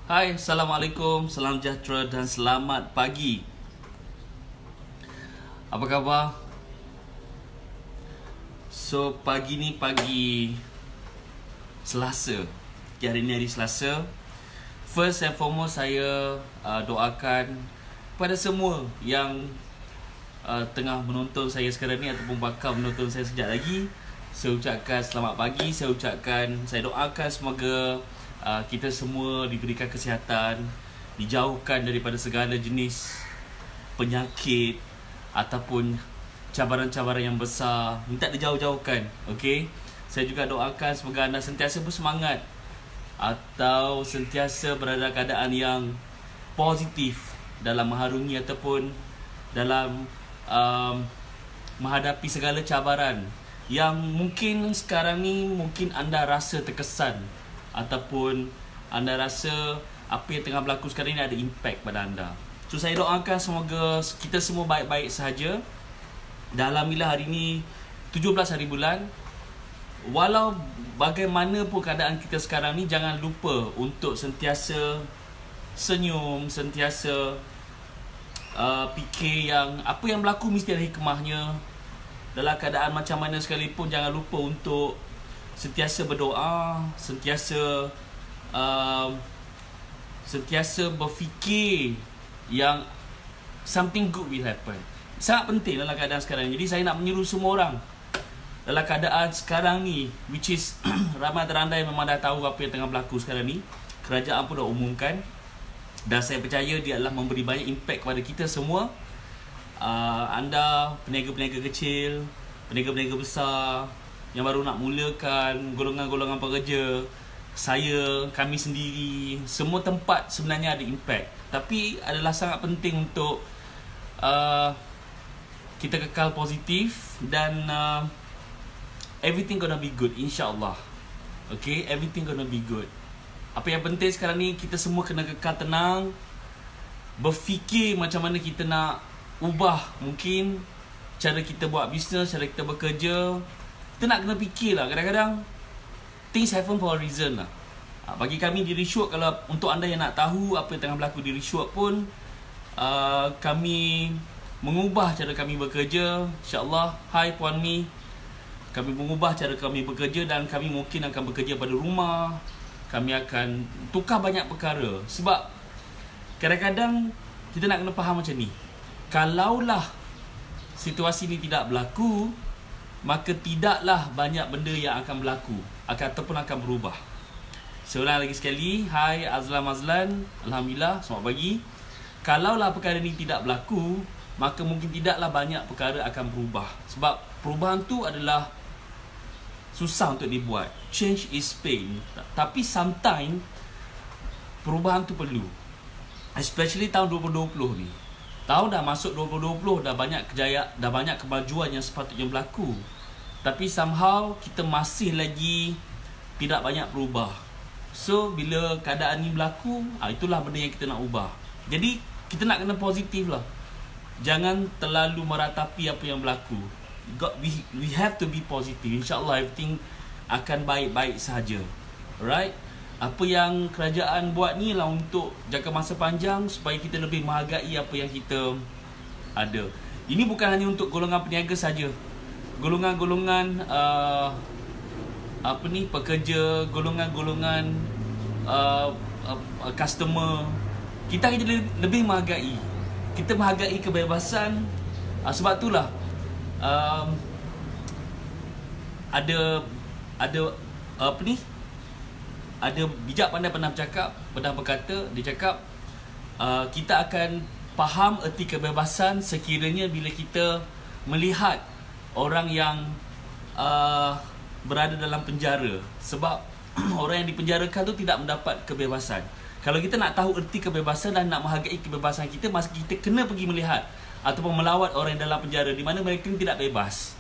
Hai, Assalamualaikum, salam sejahtera dan selamat pagi. Apa khabar? So, pagi ni pagi Selasa. Hari ni hari Selasa. First and foremost, saya doakan kepada semua yang tengah menonton saya sekarang ni ataupun bakal menonton saya sekejap lagi. Saya ucapkan selamat pagi. Saya doakan semoga kita semua diberikan kesihatan, dijauhkan daripada segala jenis penyakit ataupun cabaran-cabaran yang besar. Minta dijauh-jauhkan. Okay? Saya juga doakan semoga anda sentiasa bersemangat atau sentiasa berada keadaan yang positif dalam mengharungi ataupun dalam menghadapi segala cabaran yang mungkin sekarang ni mungkin anda rasa terkesan ataupun anda rasa apa yang tengah berlaku sekarang ni ada impact pada anda. So saya doakan semoga kita semua baik-baik sahaja. Dan alhamdulillah hari ni 17 hari bulan. Walau bagaimana pun keadaan kita sekarang ni, jangan lupa untuk sentiasa senyum, sentiasa fikir yang apa yang berlaku mesti ada hikmahnya. Dalam keadaan macam mana sekalipun, jangan lupa untuk sentiasa berdoa, sentiasa berfikir yang something good will happen. Sangat penting dalam keadaan sekarang. Jadi saya nak menyeru semua orang dalam keadaan sekarang ni, which is ramai terandai memang dah tahu apa yang tengah berlaku sekarang ni. Kerajaan pun dah umumkan. Dan saya percaya dia adalah memberi banyak impact kepada kita semua. Anda, peniaga-peniaga kecil, peniaga-peniaga besar yang baru nak mulakan, golongan-golongan pekerja, saya, kami sendiri, semua tempat sebenarnya ada impact. Tapi adalah sangat penting untuk kita kekal positif dan everything gonna be good, insyaAllah. Okay, everything gonna be good. Apa yang penting sekarang ni, kita semua kena kekal tenang, berfikir macam mana kita nak ubah mungkin cara kita buat bisnes, cara kita bekerja. Kita nak kena fikir lah. Kadang-kadang things happen for a reason lah. Bagi kami di Reshoot, kalau untuk anda yang nak tahu apa yang tengah berlaku di Reshoot pun, kami mengubah cara kami bekerja, insyaAllah. Hai Puan Mi, kami mengubah cara kami bekerja dan kami mungkin akan bekerja pada rumah. Kami akan tukar banyak perkara. Sebab kadang-kadang kita nak kena faham macam ni. Kalaulah situasi ni tidak berlaku, maka tidaklah banyak benda yang akan berlaku ataupun akan berubah. Seulang lagi sekali, hai Azlan, alhamdulillah, selamat pagi. Kalaulah perkara ni tidak berlaku, maka mungkin tidaklah banyak perkara akan berubah. Sebab perubahan tu adalah susah untuk dibuat. Change is pain. Tapi sometimes perubahan tu perlu. Especially tahun 2020 ni. Tahun dah masuk 2020, dah banyak dah banyak kemajuan yang sepatutnya berlaku. Tapi somehow kita masih lagi tidak banyak berubah. So bila keadaan ni berlaku, itulah benda yang kita nak ubah. Jadi kita nak kena positif lah. Jangan terlalu meratapi apa yang berlaku. We have to be positive. InsyaAllah everything akan baik-baik sahaja. Alright? Apa yang kerajaan buat ni lah untuk jangka masa panjang supaya kita lebih menghargai apa yang kita ada. Ini bukan hanya untuk golongan peniaga saja. Golongan-golongan pekerja, golongan-golongan customer, kita akan jadi lebih menghargai. Kita menghargai kebebasan. Sebab itulah ada bijak pandai pernah berkata, dia cakap kita akan faham erti kebebasan sekiranya bila kita melihat orang yang berada dalam penjara. Sebab orang yang dipenjarakan tu tidak mendapat kebebasan. Kalau kita nak tahu erti kebebasan dan nak menghargai kebebasan kita, masa kita kena pergi melihat ataupun melawat orang yang dalam penjara di mana mereka tidak bebas.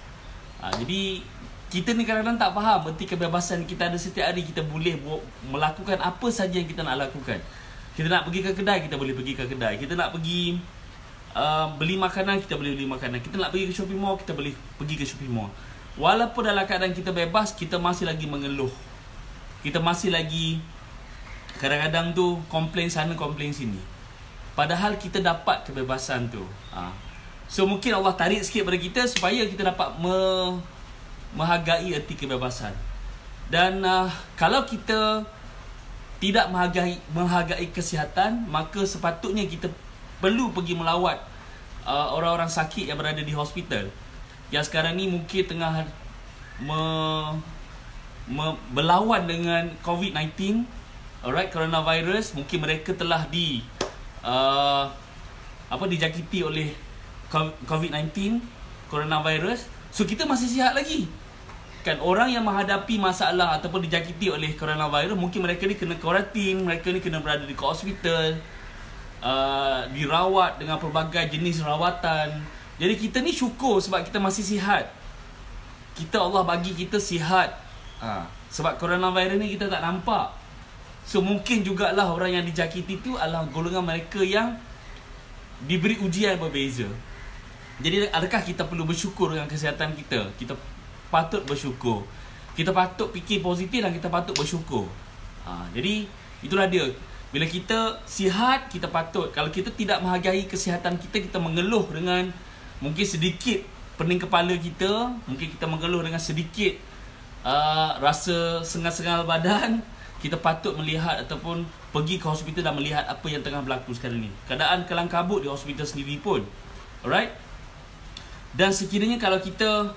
Jadi kita ni kadang-kadang tak faham erti kebebasan kita ada setiap hari. Kita boleh melakukan apa saja yang kita nak lakukan. Kita nak pergi ke kedai, kita boleh pergi ke kedai. Kita nak pergi beli makanan, kita boleh beli makanan. Kita nak pergi ke shopping mall, kita boleh pergi ke shopping mall. Walaupun dalam keadaan kita bebas, kita masih lagi mengeluh. Kita masih lagi kadang-kadang tu komplain sana komplain sini, padahal kita dapat kebebasan tu. So mungkin Allah tarik sikit pada kita supaya kita dapat menghargai erti kebebasan. Dan kalau kita tidak menghargai kesihatan, maka sepatutnya kita perlu pergi melawat orang-orang sakit yang berada di hospital, yang sekarang ni mungkin tengah berlawan dengan COVID-19, alright, coronavirus. Mungkin mereka telah dijakiti oleh COVID-19, coronavirus. So kita masih sihat lagi. Kan orang yang menghadapi masalah ataupun dijakiti oleh coronavirus, mungkin mereka ni kena kuarantin, mereka ni kena berada di hospital, dirawat dengan pelbagai jenis rawatan. Jadi kita ni syukur sebab kita masih sihat. Allah bagi kita sihat. Sebab coronavirus ni kita tak nampak. So mungkin jugalah orang yang dijakiti tu adalah golongan mereka yang diberi ujian berbeza. Jadi adakah kita perlu bersyukur dengan kesihatan kita? Kita patut bersyukur. Kita patut fikir positif dan kita patut bersyukur. Jadi itulah dia. Bila kita sihat, kita patut. Kalau kita tidak menghargai kesihatan kita, kita mengeluh dengan mungkin sedikit pening kepala kita, mungkin kita mengeluh dengan sedikit rasa sengal-sengal badan, kita patut melihat ataupun pergi ke hospital dan melihat apa yang tengah berlaku sekarang ni. Keadaan kelam kabut di hospital sendiri pun. Alright? Dan sekiranya kalau kita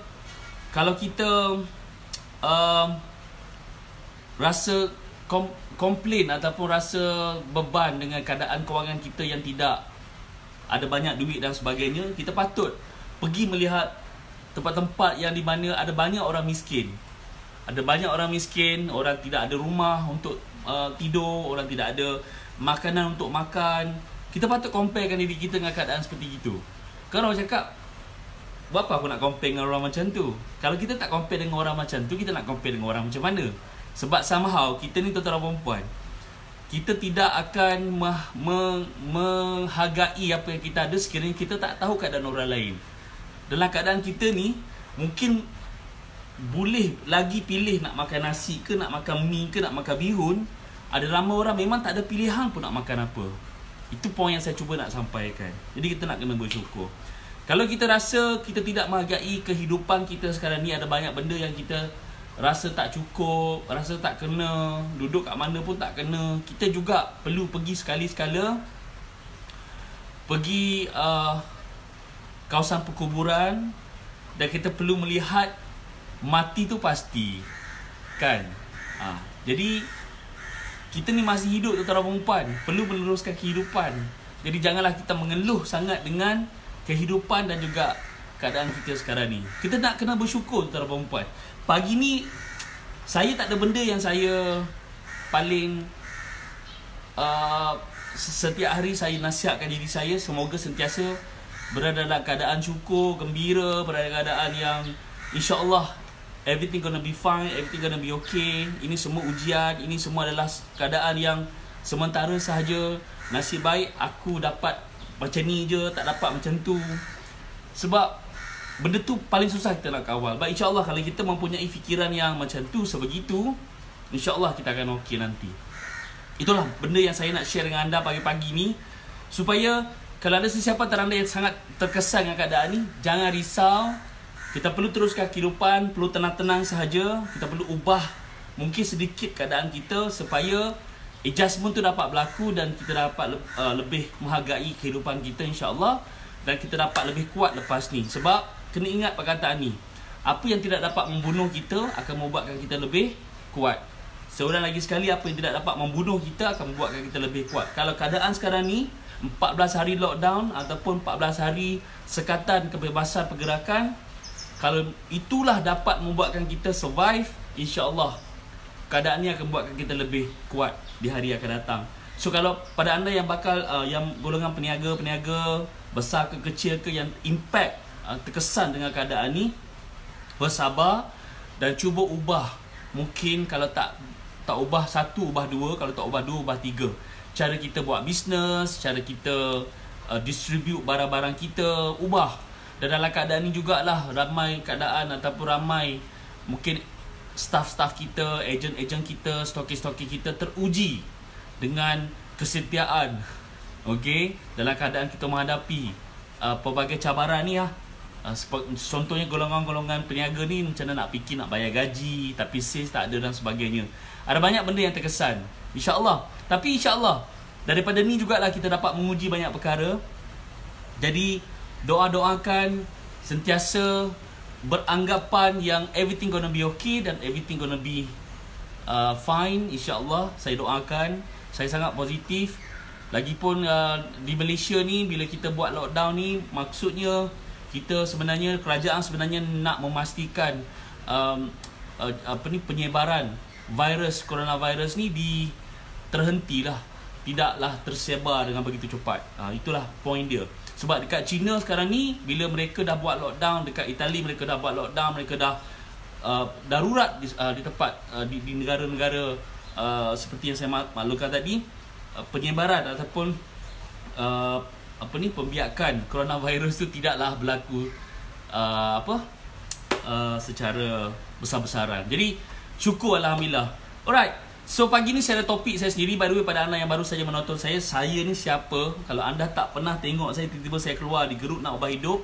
rasa komplain ataupun rasa beban dengan keadaan kewangan kita yang tidak ada banyak duit dan sebagainya, kita patut pergi melihat tempat-tempat yang di mana ada banyak orang miskin. Ada banyak orang miskin, orang tidak ada rumah untuk tidur, orang tidak ada makanan untuk makan. Kita patut comparekan diri kita dengan keadaan seperti itu. Kalau orang cakap, buat apa aku nak compare dengan orang macam tu? Kalau kita tak compare dengan orang macam tu, kita nak compare dengan orang macam mana? Sebab somehow kita ni tuan-tuan dan perempuan, kita tidak akan menghargai apa yang kita ada sekiranya kita tak tahu keadaan orang lain. Dalam keadaan kita ni, mungkin boleh lagi pilih nak makan nasi ke, nak makan mie ke, nak makan bihun. Ada ramai orang memang tak ada pilihan pun nak makan apa. Itu poin yang saya cuba nak sampaikan. Jadi kita nak kena bersyukur. Kalau kita rasa kita tidak menghargai kehidupan kita sekarang ni, ada banyak benda yang kita rasa tak cukup, rasa tak kena, duduk kat mana pun tak kena, kita juga perlu pergi sekali-sekala pergi kawasan perkuburan, dan kita perlu melihat mati tu pasti, kan? Jadi kita ni masih hidup, tuan-tuan dan perempuan, perlu meneruskan kehidupan. Jadi janganlah kita mengeluh sangat dengan kehidupan dan juga keadaan kita sekarang ni. Kita nak kena bersyukur, tuan-tuan dan perempuan. Pagi ni saya tak ada benda yang saya paling setiap hari saya nasihatkan diri saya, semoga sentiasa berada dalam keadaan syukur, gembira, berada dalam keadaan yang insya-Allah everything gonna be fine, everything gonna be okay. Ini semua ujian, ini semua adalah keadaan yang sementara sahaja. Nasib baik aku dapat macam ni je, tak dapat macam tu. Sebab benda tu paling susah kita nak kawal. Baik, insya-Allah kalau kita mempunyai fikiran yang macam tu, sebegitu, insya-Allah kita akan okey nanti. Itulah benda yang saya nak share dengan anda pagi-pagi ni, supaya kalau ada sesiapa antara anda yang sangat terkesan dengan keadaan ni, jangan risau. Kita perlu teruskan kehidupan, perlu tenang-tenang sahaja. Kita perlu ubah mungkin sedikit keadaan kita supaya adjustment tu dapat berlaku dan kita dapat lebih menghargai kehidupan kita, insya-Allah, dan kita dapat lebih kuat lepas ni. Sebab kena ingat perkataan ni, apa yang tidak dapat membunuh kita akan membuatkan kita lebih kuat. Seorang lagi sekali, apa yang tidak dapat membunuh kita akan membuatkan kita lebih kuat. Kalau keadaan sekarang ni 14 hari lockdown ataupun 14 hari sekatan kebebasan pergerakan, kalau itulah dapat membuatkan kita survive, insya-Allah keadaan ni akan membuatkan kita lebih kuat di hari yang akan datang. So kalau pada anda yang bakal yang golongan peniaga-peniaga besar ke kecil ke yang impact terkesan dengan keadaan ni, bersabar dan cuba ubah. Mungkin kalau tak ubah satu, ubah dua. Kalau tak ubah dua, ubah tiga. Cara kita buat bisnes, cara kita distribute barang-barang kita, ubah. Dan dalam keadaan ni jugalah ramai keadaan ataupun ramai mungkin staff-staff kita, ejen-ejen kita, stoki-stoki kita teruji dengan kesetiaan. Okey, dalam keadaan kita menghadapi pelbagai cabaran ni lah. Contohnya golongan-golongan peniaga ni macam mana nak fikir nak bayar gaji tapi sales tak ada dan sebagainya. Ada banyak benda yang terkesan, insya-Allah. Tapi insya-Allah daripada ni jugalah kita dapat menguji banyak perkara. Jadi doa-doakan sentiasa beranggapan yang everything gonna be okay dan everything gonna be fine, insya-Allah. Saya doakan, saya sangat positif. Lagipun di Malaysia ni bila kita buat lockdown ni, maksudnya kita sebenarnya, kerajaan sebenarnya nak memastikan penyebaran virus coronavirus ni terhentilah, tidaklah tersebar dengan begitu cepat. Itulah poin dia. Sebab dekat China sekarang ni, bila mereka dah buat lockdown, dekat Itali mereka dah buat lockdown, mereka dah darurat di tempat di negara-negara seperti yang saya maklumkan tadi, penyebaran ataupun pembiakan coronavirus tu tidaklah berlaku secara besar-besaran. Jadi syukur alhamdulillah. Alright. So pagi ni saya ada topik saya sendiri. By the way, pada anda yang baru saja menonton saya ni siapa? Kalau anda tak pernah tengok saya, tiba-tiba saya keluar di grup Nak Ubah Hidup,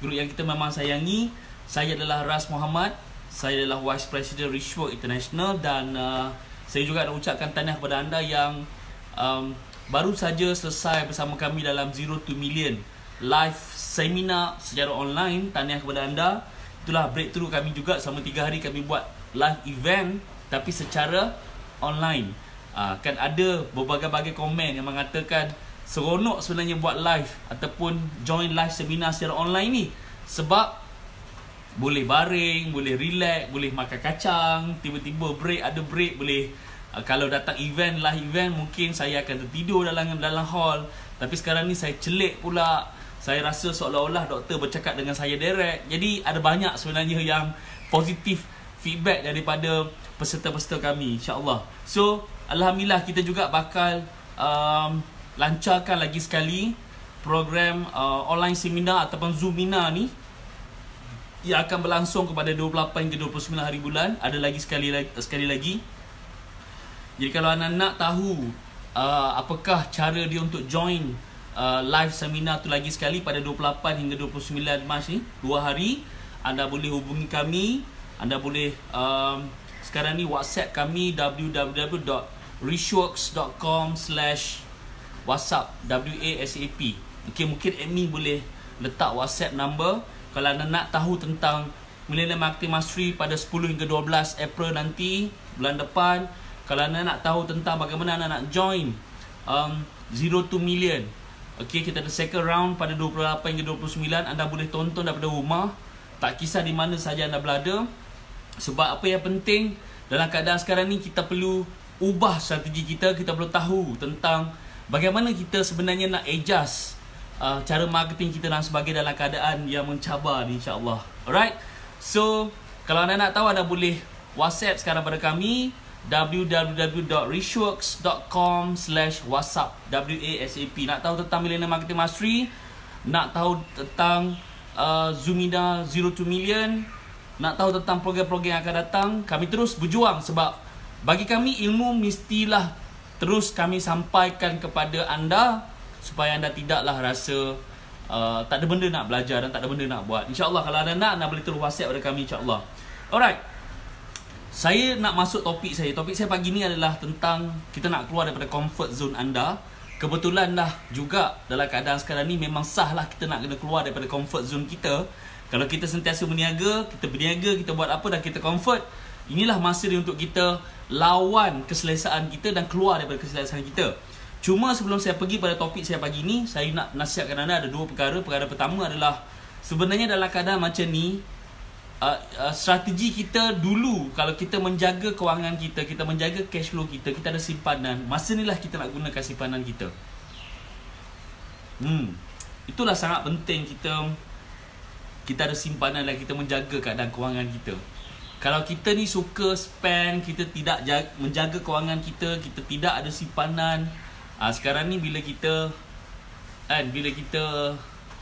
grup yang kita memang sayangi. Saya adalah Ras Muhammad. Saya adalah Vice President Richworks International. Dan saya juga nak ucapkan tahniah kepada anda yang baru saja selesai bersama kami dalam Zero to Million live seminar secara online. Tahniah kepada anda. Itulah breakthrough kami juga. Selama 3 hari kami buat live event tapi secara online. Kan ada berbagai-bagai komen yang mengatakan seronok sebenarnya buat live ataupun join live seminar secara online ni, sebab boleh baring, boleh relax, boleh makan kacang, tiba-tiba break, ada break, boleh kalau datang event, live event, mungkin saya akan tertidur dalam hall. Tapi sekarang ni saya celik pula. Saya rasa seolah-olah doktor bercakap dengan saya direct. Jadi ada banyak sebenarnya yang positif feedback daripada peserta-peserta kami, insya-Allah. So, alhamdulillah kita juga bakal lancarkan lagi sekali program online seminar ataupun Zoomina ni yang akan berlangsung kepada 28 hingga 29 hari bulan. Ada lagi sekali lagi. Jadi kalau anda nak tahu apakah cara dia untuk join live seminar tu lagi sekali pada 28 hingga 29 Mac ni, 2 hari, anda boleh hubungi kami. Anda boleh sekarang ni WhatsApp kami www.richworks.com/WhatsApp WASAP. Okay, mungkin admin boleh letak WhatsApp number kalau anda nak tahu tentang Millennium Marketing Mastery pada 10 hingga 12 April nanti, bulan depan. Kalau anda nak tahu tentang bagaimana anda nak join Zero to Million, okay, kita ada second round pada 28 hingga 29. Anda boleh tonton daripada rumah, tak kisah di mana saja anda berada. Sebab apa yang penting dalam keadaan sekarang ni, kita perlu ubah strategi kita. Kita perlu tahu tentang bagaimana kita sebenarnya nak adjust cara marketing kita dan sebagainya dalam keadaan yang mencabar ni, insya-Allah. Alright. So, kalau anda nak tahu, anda boleh WhatsApp sekarang pada kami www.richworks.com/WhatsApp WASAP. Nak tahu tentang Millennium Marketing Mastery, nak tahu tentang Zoomina Zero to Million, nak tahu tentang program-program yang akan datang, kami terus berjuang. Sebab bagi kami, ilmu mestilah terus kami sampaikan kepada anda supaya anda tidaklah rasa tak ada benda nak belajar dan tak ada benda nak buat. InsyaAllah kalau anda nak, anda boleh terus WhatsApp pada kami, insyaAllah. Alright. Saya nak masuk topik saya. Topik saya pagi ni adalah tentang kita nak keluar daripada comfort zone anda. Kebetulan lah juga dalam keadaan sekarang ni memang sah lah kita nak kena keluar daripada comfort zone kita. Kalau kita sentiasa berniaga, kita buat apa dan kita comfort, inilah masa dia untuk kita lawan keselesaan kita dan keluar daripada keselesaan kita. Cuma sebelum saya pergi pada topik saya pagi ni, saya nak nasihatkan anda ada 2 perkara. Perkara pertama adalah sebenarnya dalam keadaan macam ni, strategi kita dulu, kalau kita menjaga kewangan kita, kita menjaga cash flow kita, kita ada simpanan, masa inilah kita nak gunakan simpanan kita. Itulah sangat penting kita ada simpanan dan kita menjaga keadaan kewangan kita. Kalau kita ni suka spend, kita tidak menjaga kewangan kita, kita tidak ada simpanan. Sekarang ni bila kita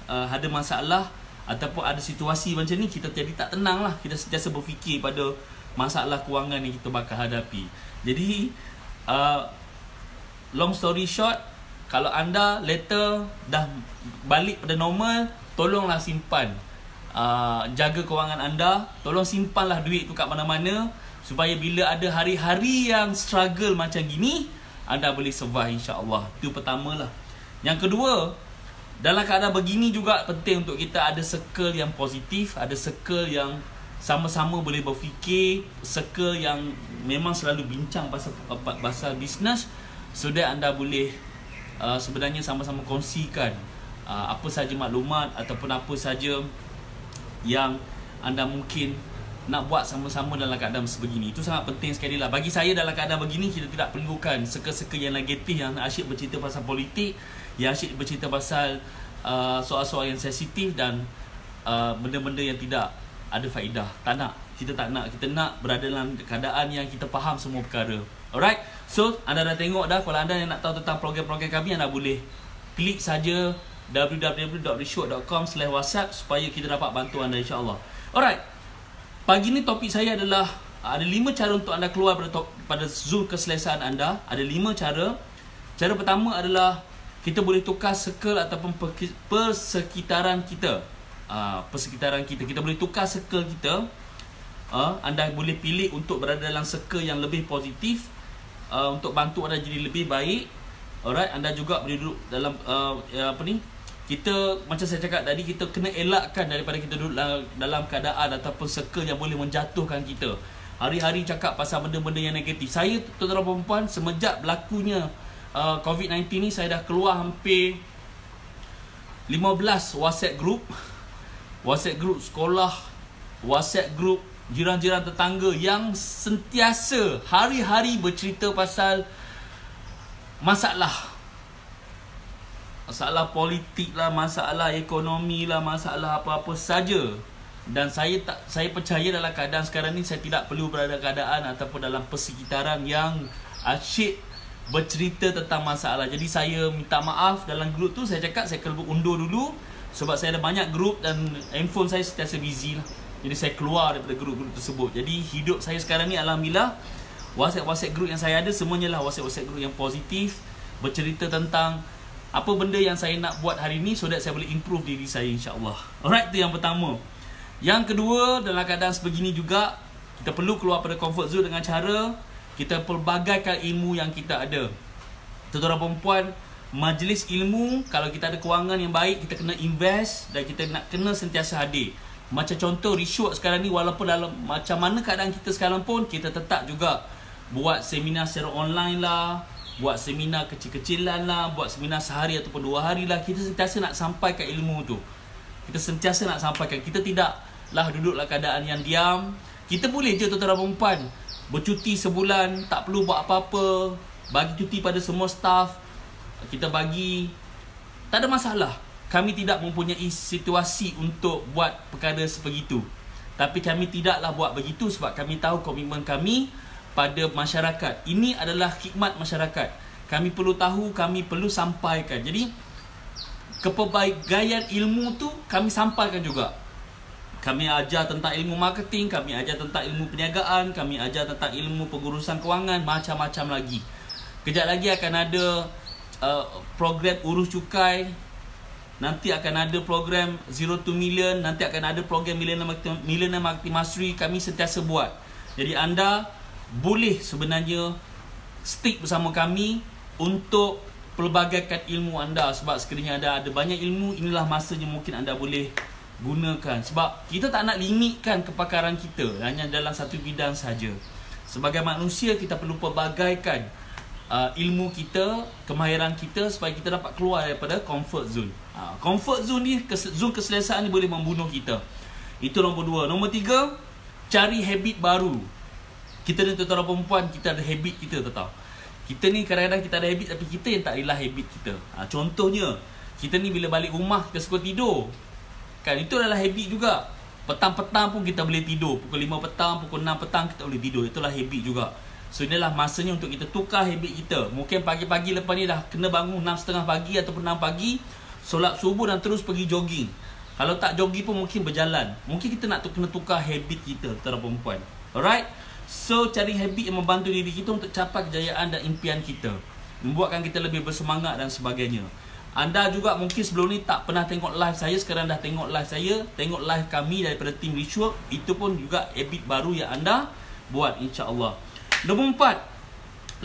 ada masalah ataupun ada situasi macam ni, kita jadi tak tenang lah. Kita sentiasa berfikir pada masalah kewangan yang kita bakal hadapi. Jadi long story short, kalau anda later dah balik pada normal, tolonglah simpan, jaga kewangan anda. Tolong simpanlah duit tu kat mana-mana, supaya bila ada hari-hari yang struggle macam gini, anda boleh survive, insya-Allah. Itu pertamalah. Yang kedua, dalam keadaan begini juga penting untuk kita ada circle yang positif, ada circle yang sama-sama boleh berfikir, circle yang memang selalu bincang pasal bisnes, so that anda boleh sebenarnya sama-sama kongsikan apa saja maklumat ataupun apa saja yang anda mungkin nak buat sama-sama dalam keadaan sebegini. Itu sangat penting sekali lah. Bagi saya, dalam keadaan begini kita tidak perlukan circle-circle yang negatif, yang asyik bercerita pasal politik, yang asyik bercerita pasal soal-soal yang sensitif dan benda-benda yang tidak ada faedah. Tak nak. Kita tak nak. Kita nak berada dalam keadaan yang kita faham semua perkara. Alright. So, anda dah tengok dah. Kalau anda yang nak tahu tentang program-program kami, anda boleh klik saja www.rishok.com/whatsapp supaya kita dapat bantu anda, insya-Allah. Alright. Pagi ni topik saya adalah ada 5 cara untuk anda keluar pada zon keselesaan anda. Ada 5 cara. Cara pertama adalah kita boleh tukar circle ataupun persekitaran kita. Persekitaran kita. Kita boleh tukar circle kita. Anda boleh pilih untuk berada dalam circle yang lebih positif, untuk bantu anda jadi lebih baik. Alright, anda juga boleh duduk dalam kita, macam saya cakap tadi, kita kena elakkan daripada kita duduk dalam keadaan ataupun circle yang boleh menjatuhkan kita. Hari-hari cakap pasal benda-benda yang negatif. Saya, tuan-tuan dan puan, semenjak berlakunya COVID-19 ni, saya dah keluar hampir 15 WhatsApp group. WhatsApp group sekolah, WhatsApp group jiran-jiran tetangga yang sentiasa hari-hari bercerita pasal masalah politik lah, masalah ekonomi lah, masalah apa-apa saja. Dan saya percaya dalam keadaan sekarang ni saya tidak perlu berada dalam keadaan ataupun dalam persekitaran yang asyik bercerita tentang masalah. Jadi saya minta maaf dalam grup tu. Saya cakap saya kena undur dulu sebab saya ada banyak grup dan handphone saya sentiasa busy lah. Jadi saya keluar daripada grup-grup tersebut. Jadi hidup saya sekarang ni, alhamdulillah, WhatsApp group yang saya ada semuanya lah WhatsApp group yang positif, bercerita tentang apa benda yang saya nak buat hari ni, so that saya boleh improve diri saya, insya-Allah. Alright, itu yang pertama. Yang kedua, dalam keadaan sebegini juga, kita perlu keluar pada comfort zone dengan cara kita pelbagaikan ilmu yang kita ada. Tuan-tuan dan puan, majlis ilmu, kalau kita ada kewangan yang baik, kita kena invest dan kita nak kena sentiasa hadir. Macam contoh Rishok sekarang ni, walaupun dalam macam mana keadaan kita sekarang pun, kita tetap juga buat seminar secara online lah, buat seminar kecil-kecilan lah, buat seminar sehari ataupun 2 hari lah. Kita sentiasa nak sampaikan ilmu tu. Kita sentiasa nak sampaikan. Kita tidaklah duduk dalam keadaan yang diam. Kita boleh je, tuan-tuan dan puan, bercuti sebulan, tak perlu buat apa-apa, bagi cuti pada semua staff, kita bagi, tak ada masalah. Kami tidak mempunyai situasi untuk buat perkara sebegitu. Tapi kami tidaklah buat begitu sebab kami tahu komitmen kami pada masyarakat. Ini adalah khidmat masyarakat. Kami perlu tahu, kami perlu sampaikan. Jadi kepelbagaian ilmu tu kami sampaikan juga. Kami ajar tentang ilmu marketing, kami ajar tentang ilmu perniagaan, kami ajar tentang ilmu pengurusan kewangan, macam-macam lagi. Kejap lagi akan ada program urus cukai. Nanti akan ada program Zero to Million. Nanti akan ada program Millionaire Marketing Mastery. Kami sentiasa buat. Jadi anda boleh sebenarnya stick bersama kami untuk pelbagaikan ilmu anda. Sebab sekiranya anda ada banyak ilmu, inilah masanya mungkin anda boleh gunakan. Sebab kita tak nak limitkan kepakaran kita hanya dalam satu bidang saja. Sebagai manusia, kita perlu pelbagaikan ilmu kita, kemahiran kita, supaya kita dapat keluar daripada comfort zone. Comfort zone ni, zone keselesaan ni boleh membunuh kita. Itu nombor 2. Nombor 3, cari habit baru. Kita ni tuan-tuan dan perempuan, kita ada habit kita, tahu. Kita ni kadang-kadang kita ada habit, tapi kita yang tak rela habit kita. Contohnya, kita ni bila balik rumah kita suka tidur. Kan, itu adalah habit juga. Petang-petang pun kita boleh tidur. Pukul 5 petang, pukul 6 petang kita boleh tidur. Itulah habit juga. So inilah masanya untuk kita tukar habit kita. Mungkin pagi-pagi lepas ni dah kena bangun 6.30 pagi ataupun 6 pagi, solat subuh dan terus pergi jogging. Kalau tak jogging pun mungkin berjalan. Mungkin kita nak kena tukar habit kita, tuan-tuan perempuan. Alright. So cari habit yang membantu diri kita untuk capai kejayaan dan impian kita. membuatkan kita lebih bersemangat dan sebagainya. Anda juga mungkin sebelum ni tak pernah tengok live saya, sekarang dah tengok live saya, tengok live kami daripada tim Richwork. Itu pun juga habit baru yang anda buat, insya-Allah. Nombor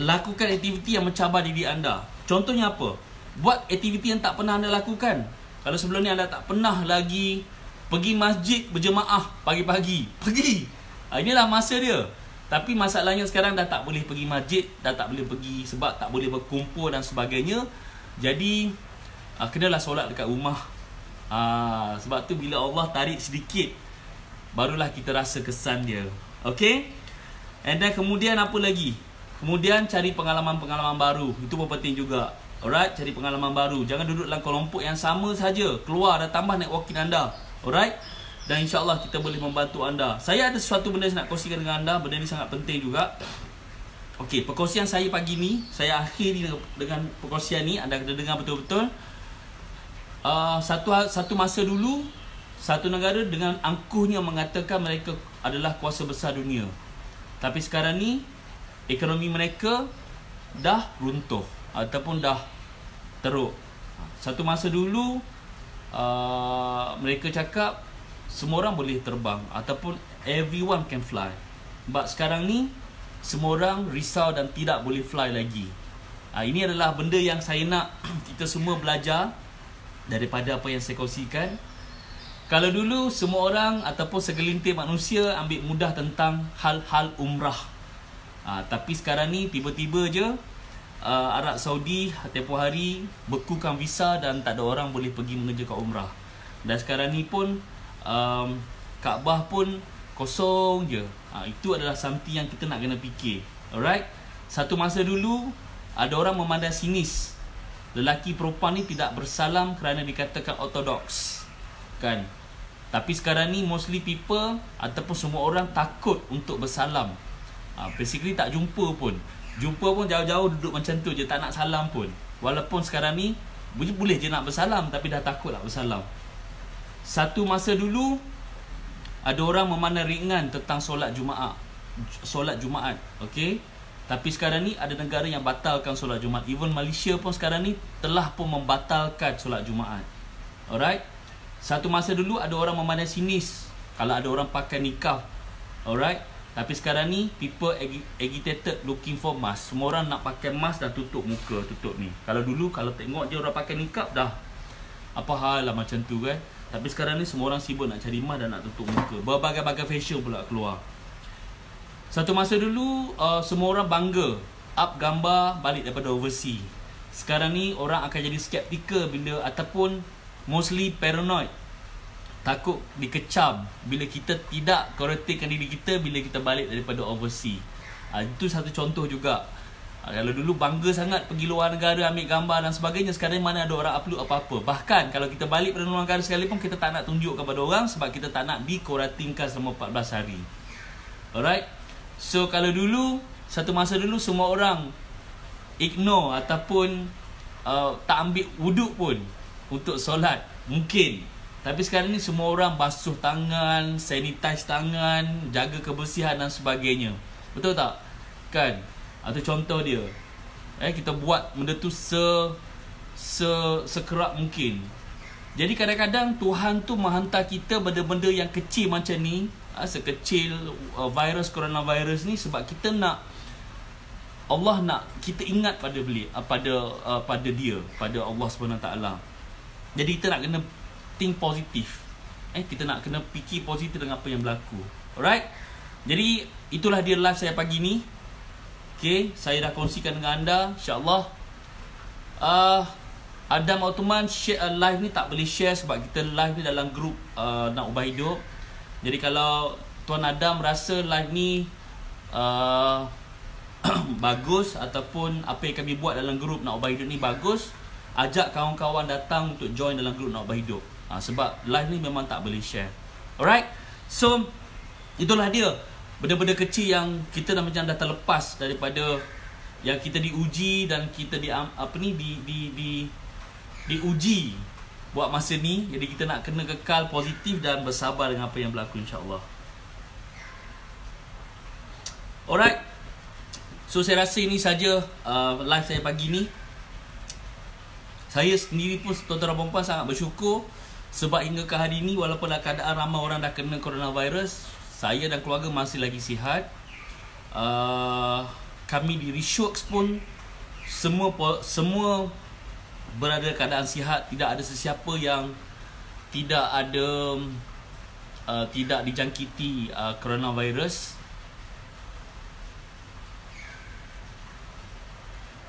4, lakukan aktiviti yang mencabar diri anda. Contohnya apa? Buat aktiviti yang tak pernah anda lakukan. Kalau sebelum ni anda tak pernah lagi pergi masjid berjemaah pagi-pagi, pergi. Inilah masa dia. Tapi masalahnya sekarang dah tak boleh pergi masjid, dah tak boleh pergi sebab tak boleh berkumpul dan sebagainya. Jadi kenalah solat dekat rumah. Sebab tu bila Allah tarik sedikit, barulah kita rasa kesan dia. Okay? And then kemudian apa lagi? Kemudian cari pengalaman-pengalaman baru. Itu pun penting juga. Alright, cari pengalaman baru. Jangan duduk dalam kelompok yang sama saja. Keluar dan tambah networking anda. Alright? Dan insya-Allah kita boleh membantu anda. Saya ada sesuatu benda yang nak kongsikan dengan anda. Benda ni sangat penting juga. Okey, perkongsian saya pagi ni, saya akhiri dengan perkongsian ni. Anda kena dengar betul-betul. Satu masa dulu, satu negara dengan angkuhnya mengatakan mereka adalah kuasa besar dunia. Tapi sekarang ni ekonomi mereka dah runtuh ataupun dah teruk. Satu masa dulu mereka cakap semua orang boleh terbang ataupun everyone can fly. But sekarang ni semua orang risau dan tidak boleh fly lagi. Ini adalah benda yang saya nak kita semua belajar daripada apa yang saya kongsikan. Kalau dulu semua orang ataupun segelintir manusia ambil mudah tentang hal-hal umrah. Tapi sekarang ni tiba-tiba je Arab Saudi tempoh hari bekukan visa dan tak ada orang boleh pergi mengerjakan umrah. Dan sekarang ni pun Kaabah pun kosong je. Itu adalah something yang kita nak kena fikir. Alright. Satu masa dulu ada orang memandang sinis lelaki perempuan ni tidak bersalam kerana dikatakan ortodoks, kan? Tapi sekarang ni mostly people ataupun semua orang takut untuk bersalam. Basically tak jumpa pun. Jumpa pun jauh-jauh duduk macam tu je, tak nak salam pun. Walaupun sekarang ni boleh je nak bersalam tapi dah takut nak bersalam. Satu masa dulu ada orang memandang ringan tentang solat Jumaat. Okey. Tapi sekarang ni ada negara yang batalkan solat Jumaat. Even Malaysia pun sekarang ni telah pun membatalkan solat Jumaat. Alright. Satu masa dulu ada orang memandang sinis kalau ada orang pakai nikah. Alright. Tapi sekarang ni people agitated looking for mask. Semua orang nak pakai mask dan tutup muka, tutup ni. Kalau dulu kalau tengok je orang pakai nikah dah apa hal lah macam tu kan. Tapi sekarang ni semua orang sibuk nak cari mask dan nak tutup muka. Berbagai-bagai fashion pula keluar. Satu masa dulu semua orang bangga up gambar balik daripada overseas. Sekarang ni orang akan jadi skeptical bila ataupun mostly paranoid. Takut dikecam bila kita tidak korektifkan diri kita bila kita balik daripada overseas. Itu satu contoh juga. Kalau dulu bangga sangat pergi luar negara ambil gambar dan sebagainya, sekarang mana ada orang upload apa-apa. Bahkan kalau kita balik pada luar negara sekalipun kita tak nak tunjuk kepada orang sebab kita tak nak dikoratingkan selama 14 hari. Alright. So kalau dulu, satu masa dulu semua orang ignore ataupun tak ambil wuduk pun untuk solat. Mungkin. Tapi sekarang ni semua orang basuh tangan, sanitize tangan, jaga kebersihan dan sebagainya. Betul tak? Kan? Atau contoh dia. Kita buat benda tu sekerap mungkin. Jadi kadang-kadang Tuhan tu menghantar kita benda-benda yang kecil macam ni, sekecil virus coronavirus ni sebab kita nak Allah nak kita ingat pada dia, pada Allah SWT. Jadi kita nak kena think positif. Kita nak kena fikir positif dengan apa yang berlaku. Alright. Jadi itulah dia live saya pagi ni. Okay, saya dah kongsikan dengan anda. InsyaAllah Adam Ottoman share live ni tak boleh share sebab kita live ni dalam grup Nak Ubah Hidup. Jadi kalau Tuan Adam rasa live ni bagus ataupun apa yang kami buat dalam grup Nak Ubah Hidup ni bagus, ajak kawan-kawan datang untuk join dalam grup Nak Ubah Hidup. Sebab live ni memang tak boleh share. Alright. So itulah dia benda-benda kecil yang kita dah macam dah terlepas daripada yang kita diuji dan kita diuji buat masa ni. Jadi kita nak kena kekal positif dan bersabar dengan apa yang berlaku, insya-Allah. Alright. So saya rasa ini saja live saya pagi ni. Saya sendiri pun, tuan-tuan dan puan-puan, sangat bersyukur sebab hingga ke hari ini, walaupun keadaan ramai orang dah kena coronavirus, saya dan keluarga masih lagi sihat. Kami di Reshworks pun semua berada keadaan sihat. Tidak ada sesiapa yang tidak dijangkiti coronavirus.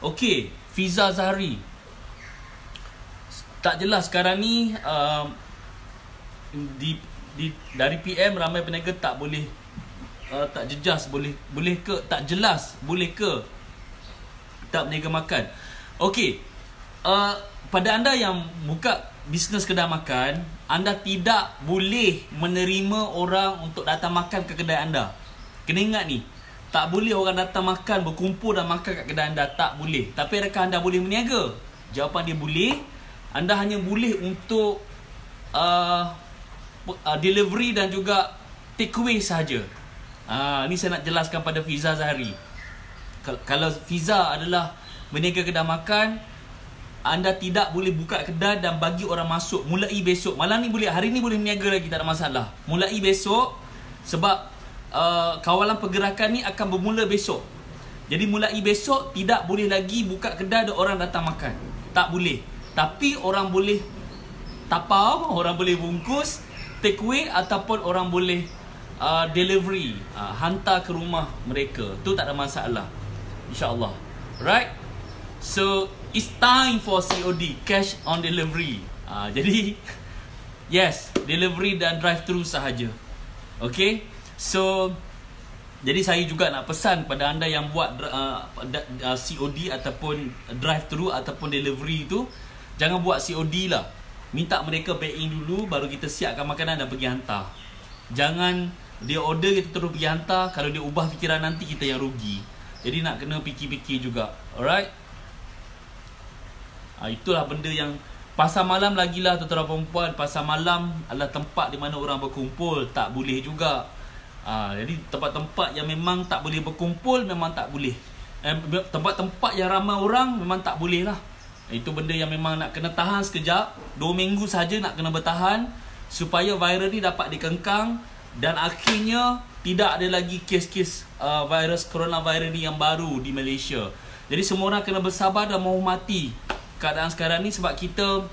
Okey, Fiza Zahri, tak jelas sekarang ni dari PM ramai peniaga tak boleh, tak jejas, boleh ke tak jelas, boleh ke tak berniaga makan. Okey, pada anda yang buka bisnes kedai makan, anda tidak boleh menerima orang untuk datang makan ke kedai anda. Kena ingat ni, tak boleh orang datang makan, berkumpul dan makan kat kedai anda, tak boleh. Tapi adakah anda boleh berniaga? Jawapan dia boleh. Anda hanya boleh untuk delivery dan juga take away sahaja. Ni saya nak jelaskan pada Fiza Zahri. Kalau Fiza adalah berniaga kedai makan, anda tidak boleh buka kedai dan bagi orang masuk mulai besok. Malam ni boleh, hari ni boleh berniaga lagi, tak ada masalah. Mulai besok, sebab kawalan pergerakan ni akan bermula besok. Jadi mulai besok tidak boleh lagi buka kedai dan orang datang makan. Tak boleh. Tapi orang boleh tapau, orang boleh bungkus, take away, ataupun orang boleh delivery, hantar ke rumah mereka. Tu tak ada masalah, InsyaAllah. Right? So it's time for COD, cash on delivery. Jadi yes, delivery dan drive-thru sahaja. Okay. So jadi saya juga nak pesan pada anda yang buat COD ataupun drive-thru ataupun delivery tu, jangan buat COD lah. Minta mereka back in dulu, baru kita siapkan makanan dan pergi hantar. Jangan dia order, kita terus pergi hantar. Kalau dia ubah fikiran, nanti kita yang rugi. Jadi nak kena fikir-fikir juga. Alright. Itulah benda yang pasar malam lagilah, tuan-tuan dan perempuan. Pasar malam adalah tempat di mana orang berkumpul. Tak boleh juga. Jadi tempat-tempat yang memang tak boleh berkumpul, memang tak boleh. Tempat-tempat yang ramai orang, memang tak boleh lah. Itu benda yang memang nak kena tahan sekejap. 2 minggu saja nak kena bertahan, supaya virus ni dapat dikengkang. Dan akhirnya tidak ada lagi kes-kes virus coronavirus ni yang baru di Malaysia. Jadi semua orang kena bersabar dan menghormati keadaan sekarang ni. Sebab kita,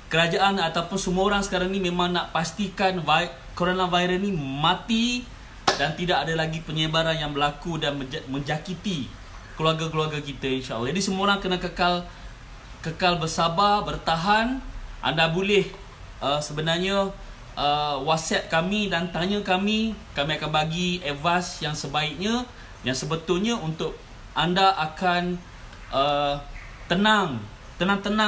kerajaan ataupun semua orang sekarang ni memang nak pastikan coronavirus ni mati dan tidak ada lagi penyebaran yang berlaku dan menjakiti keluarga-keluarga kita, insyaAllah. Jadi semua orang kena kekal bersabar, bertahan. Anda boleh sebenarnya WhatsApp kami dan tanya kami. Kami akan bagi advice yang sebaiknya, yang sebetulnya untuk anda akan tenang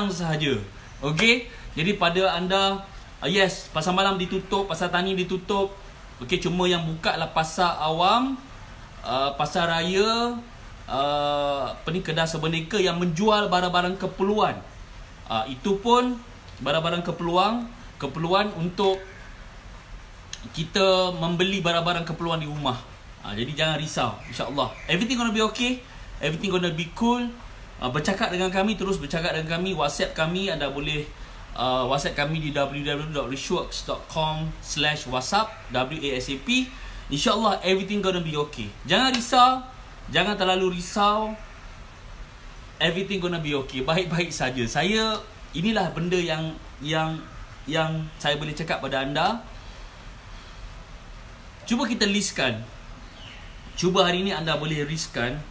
sahaja. Okey. Jadi pada anda, yes, pasar malam ditutup, pasar tani ditutup. Okey, cuma yang buka lah pasar awam, pasar raya, kedai sebenarnya yang menjual barang-barang keperluan. Itu pun barang-barang keperluan untuk kita membeli barang-barang keperluan di rumah. Jadi jangan risau, insyaAllah. Everything gonna be okay. Everything gonna be cool. Bercakap dengan kami, terus bercakap dengan kami. WhatsApp kami, anda boleh WhatsApp kami di www.reshworks.com/whatsapp, WASAP. InsyaAllah everything gonna be okay. Jangan risau, jangan terlalu risau. Everything gonna be okay. Baik-baik saja. Inilah benda yang saya boleh cakap pada anda. Cuba kita listkan. Cuba hari ni anda boleh listkan.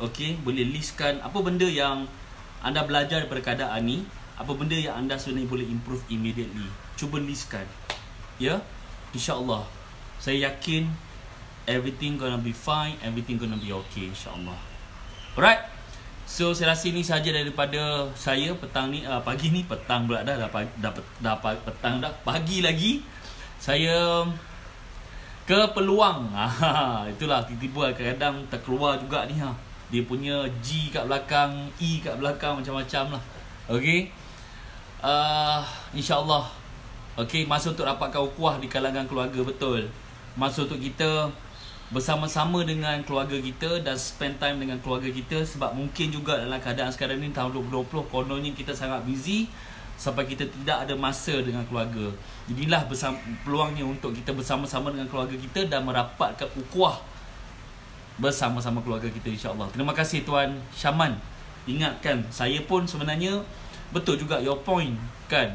Okey, boleh listkan apa benda yang anda belajar daripada keadaan ni. Apa benda yang anda sebenarnya boleh improve immediately. Cuba listkan. Ya, InsyaAllah. Saya yakin everything gonna be fine, everything gonna be okay, insyaAllah. Alright. So saya rasa ini sahaja daripada saya petang ni, pagi ni, petang pula dah petang dah, pagi lagi. Saya ke peluang. Itulah tiba-tiba kadang-kadang terkeluar juga ni dia punya G kat belakang, E kat belakang, macam-macam lah. Okey. InsyaAllah. Okey, masa untuk dapatkan ukhuwah di kalangan keluarga, betul. Masa untuk kita bersama-sama dengan keluarga kita dan spend time dengan keluarga kita. Sebab mungkin juga dalam keadaan sekarang ni tahun 2020 kononnya kita sangat busy sampai kita tidak ada masa dengan keluarga. Jadilah peluangnya untuk kita bersama-sama dengan keluarga kita dan merapatkan ukhuwah bersama-sama keluarga kita, insya-Allah. Terima kasih Tuan Syaman. Ingatkan, saya pun sebenarnya betul juga your point kan.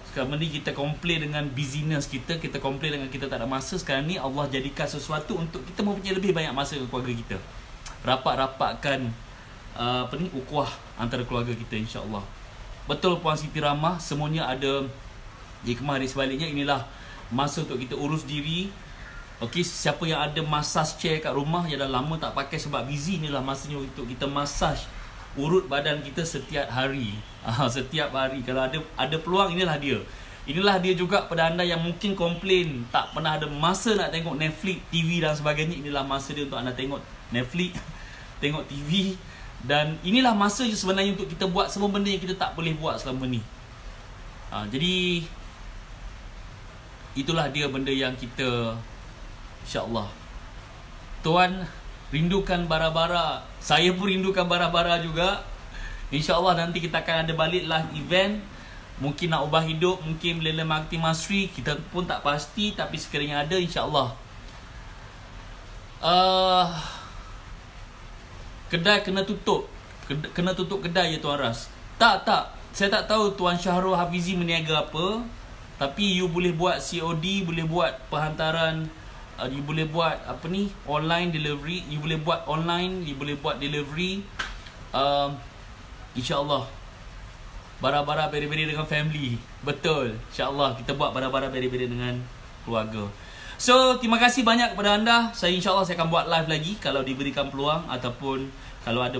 Sekarang ni kita komplain dengan busyness kita, kita komplain dengan kita tak ada masa. Sekarang ni Allah jadikan sesuatu untuk kita mempunyai lebih banyak masa dengan keluarga kita. Rapat-rapatkan ukhuwah antara keluarga kita, insya-Allah. Betul Puan Siti Rahmah, semuanya ada hikmah di sebaliknya. Inilah masa untuk kita urus diri. Okey, siapa yang ada massage chair kat rumah yang dah lama tak pakai sebab busy, inilah masanya untuk kita massage urut badan kita setiap hari. Setiap hari kalau ada peluang, inilah dia. Inilah dia juga pada anda yang mungkin komplain tak pernah ada masa nak tengok Netflix, TV dan sebagainya. Inilah masa dia untuk anda tengok Netflix, tengok TV. Dan inilah masa je sebenarnya untuk kita buat semua benda yang kita tak boleh buat selama ni. Jadi itulah dia benda yang kita, insya-Allah. Tuan rindukan bara-bara, saya pun rindukan bara-bara juga. InsyaAllah nanti kita akan ada balik live event. Mungkin nak ubah hidup, mungkin Millennium Marketing Mastery, kita pun tak pasti. Tapi sekiranya ada, insyaAllah. Kedai kena tutup. Kena tutup kedai ya Tuan Ras. Tak. Saya tak tahu Tuan Syahrul Hafizi meniaga apa. Tapi you boleh buat COD, boleh buat perhantaran, you boleh buat online delivery, you boleh buat online, you boleh buat delivery. InsyaAllah bara-bara beri-beri dengan family. Betul, insyaAllah kita buat bara-bara beri-beri dengan keluarga. So terima kasih banyak kepada anda. InsyaAllah saya akan buat live lagi kalau diberikan peluang, ataupun kalau ada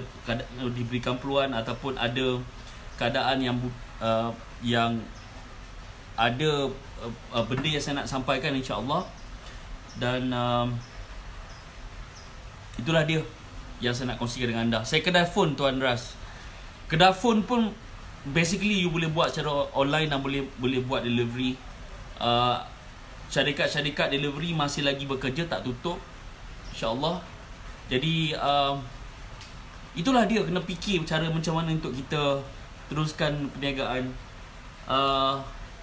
diberikan peluang, ataupun ada keadaan yang ada benda yang saya nak sampaikan, insyaAllah. Dan itulah dia yang saya nak kongsikan dengan anda. Saya kedai phone Tuan Ras. Kedai phone pun basically you boleh buat secara online dan boleh buat delivery. Syarikat-syarikat delivery masih lagi bekerja, tak tutup, insyaAllah. Jadi itulah dia, kena fikir cara macam mana untuk kita teruskan perniagaan.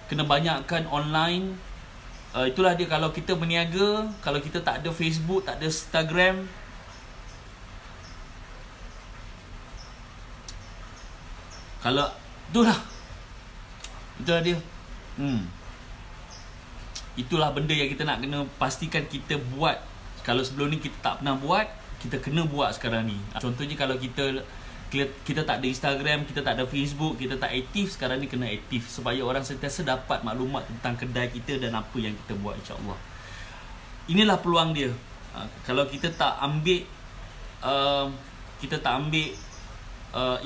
Kena banyakkan online. Itulah dia, kalau kita berniaga, kalau kita tak ada Facebook, tak ada Instagram, kalau itulah dia. Itulah benda yang kita nak kena pastikan kita buat. Kalau sebelum ni kita tak pernah buat, kita kena buat sekarang ni. Contohnya kalau kita tak ada Instagram, kita tak ada Facebook, kita tak aktif, sekarang ni kena aktif supaya orang sentiasa dapat maklumat tentang kedai kita dan apa yang kita buat, insyaAllah. Inilah peluang dia. Kalau kita tak ambil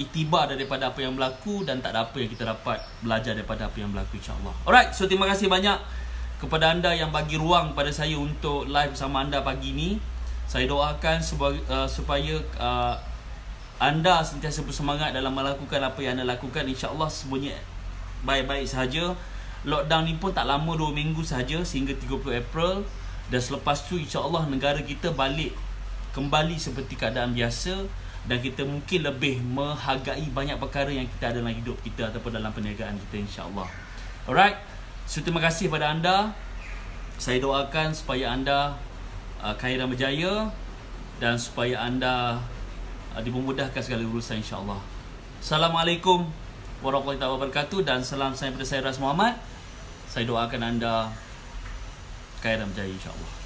iktibar daripada apa yang berlaku, dan tak ada apa yang kita dapat belajar daripada apa yang berlaku, insyaAllah. Alright, so terima kasih banyak kepada anda yang bagi ruang pada saya untuk live bersama anda pagi ni. Saya doakan supaya anda sentiasa bersemangat dalam melakukan apa yang anda lakukan. InsyaAllah semuanya baik-baik sahaja. Lockdown ni pun tak lama, 2 minggu sahaja, sehingga 30 April. Dan selepas tu insyaAllah negara kita balik kembali seperti keadaan biasa. Dan kita mungkin lebih menghargai banyak perkara yang kita ada dalam hidup kita ataupun dalam perniagaan kita, insyaAllah. Alright, so terima kasih pada anda. Saya doakan supaya anda kaya dan berjaya, dan supaya anda dimudahkan segala urusan, insyaAllah. Assalamualaikum warahmatullahi wabarakatuh. Dan salam saya daripada saya Ras Muhammad. Saya doakan anda kaya dan berjaya, insyaAllah.